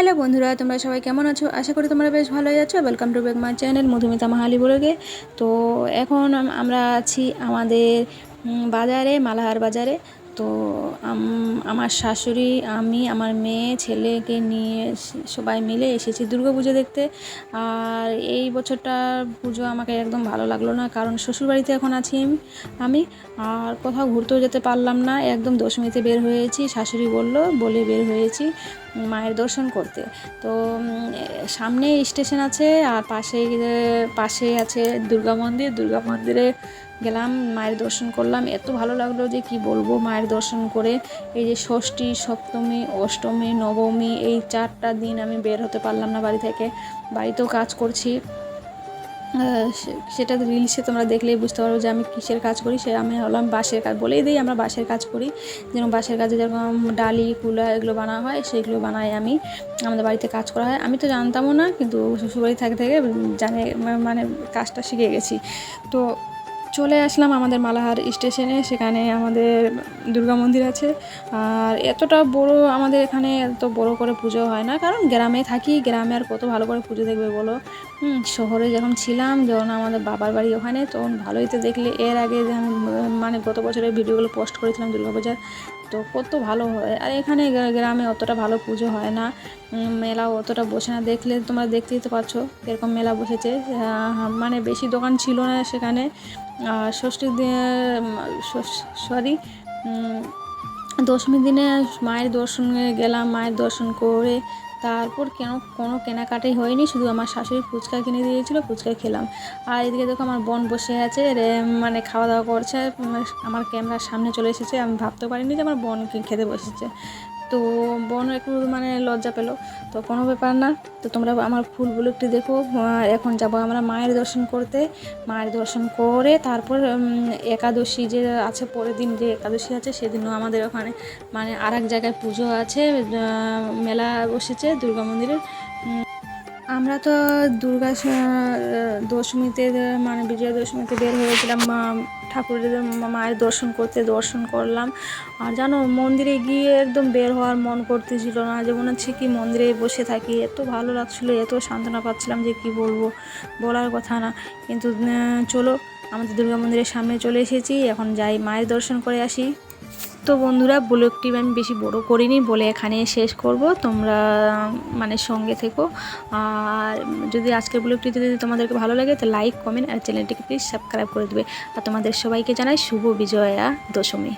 Hello বন্ধুরা, তোমরা সবাই কেমন আছো? আশা করি তোমরা বেশ ভালোই আছো। Welcome to back my channel Madhumita Mahali ব্লগে। তো এখন আমরা আছি আমাদের বাজারে, মালাহার বাজারে। তো আমার শাশুড়ি, আমি, আমার মেয়ে, ছেলেকে নিয়ে সবাই মিলে এসেছি দুর্গা পুজো দেখতে। আর এই বছরটার পুজো আমাকে একদম ভালো লাগলো না, কারণ শ্বশুরবাড়িতে এখন আছি আমি। আর কোথাও ঘুরতেও যেতে পারলাম না, একদম দশমীতে বের হয়েছি, শাশুড়ি বলে বের হয়েছি মায়ের দর্শন করতে। তো সামনে স্টেশন আছে আর পাশে আছে দুর্গা মন্দিরে গেলাম, মায়ের দর্শন করলাম। এত ভালো লাগলো যে কি বলবো। মায়ের দর্শন করে এই যে ষষ্ঠী, সপ্তমী, অষ্টমী, নবমী, এই 4টা দিন আমি বের হতে পারলাম না বাড়ি থেকে। বাড়িতেও কাজ করছি, সেটা রিলসে তোমরা দেখলেই বুঝতে পারবো যে আমি কিসের কাজ করি। আমি হলাম বাঁশের কাজ, বলেই দিই আমরা বাঁশের কাজ করি। যেরকম বাঁশের কাজে যেরকম ডালি, কুলা এগুলো বানা হয়, সেগুলো বানাই আমি, আমাদের বাড়িতে কাজ করা হয়। আমি তো জানতামও না, কিন্তু শ্বশুরবাড়ি থেকে মানে কাজটা শিখে গেছি। তো চলে আসলাম আমাদের মালাহার স্টেশনে। সেখানে আমাদের দুর্গা মন্দির আছে। আর এতটা বড় আমাদের এখানে এত বড় করে পুজো হয় না, কারণ গ্রামে থাকি, গ্রামে আর কত ভালো করে পুজো দেখবে বলো। শহরে যখন ছিলাম, যখন আমাদের বাবার বাড়ি ওখানে, তখন ভালোই তো দেখলে। এর আগে যে আমি মানে গত বছরের ভিডিওগুলো পোস্ট করেছিলাম দুর্গাপূজার, তো কত ভালো হয়। আর এখানে গ্রামে অতটা ভালো পুজো হয় না, মেলাও অতটা বসে না। তোমরা দেখতেই তো পাচ্ছ এরকম মেলা বসেছে। মানে বেশি দোকান ছিল না সেখানে। আর দশমীর দিনে মায়ের দর্শনে গেলাম, মায়ের দর্শন করে তারপর কোনো কেনাকাটাই হয়নি, শুধু আমার শাশুড়ি ফুচকা কিনে দিয়েছিল, ফুচকা খেলাম। আর এদিকে দেখো আমার বোন বসে আছে, মানে খাওয়া দাওয়া করছে। আমার ক্যামেরার সামনে চলে এসেছে, আমি ভাবতে পারিনি যে আমার বোন খেতে বসেছে। তো বোন একটু মানে লজ্জা পেলো, তো কোনো ব্যাপার না। তো তোমরা আমার ফুলগুলো একটু দেখো। এখন যাব আমরা মায়ের দর্শন করতে। মায়ের দর্শন করে তারপর একাদশী যে আছে, পরের দিন যে একাদশী আছে, সেদিনও আমাদের ওখানে মানে আর এক জায়গায় পুজো আছে, মেলা বসেছে দুর্গা মন্দিরের। আমরা তো দশমীতে মানে বিজয়া দশমীতে বের হয়েছিলাম ঠাকুরের মায়ের দর্শন করলাম। আর জানো, মন্দিরে গিয়ে একদম বের হওয়ার মন করতেছিল না, যে মনে হচ্ছে কি মন্দিরে বসে থাকি। এত ভালো লাগছিলো, এত সান্ত্বনা পাচ্ছিলাম যে কি বলবো, বলার কথা না। কিন্তু চলো, আমাদের দুর্গা মন্দিরের সামনে চলে এসেছি, এখন যাই মায়ের দর্শন করে আসি। তো বন্ধুরা, ব্লগটি আমি বেশি বড় করিনি বলে এখানে শেষ করব। তোমরা মানে সঙ্গে থেকো। আর যদি আজকের ব্লগটি যদি তোমাদেরকে ভালো লাগে, তো লাইক, কমেন্ট আর চ্যানেলটিকে প্লিজ সাবস্ক্রাইব করে দেবে। আর তোমাদের সবাইকে জানাই শুভ বিজয়া দশমী।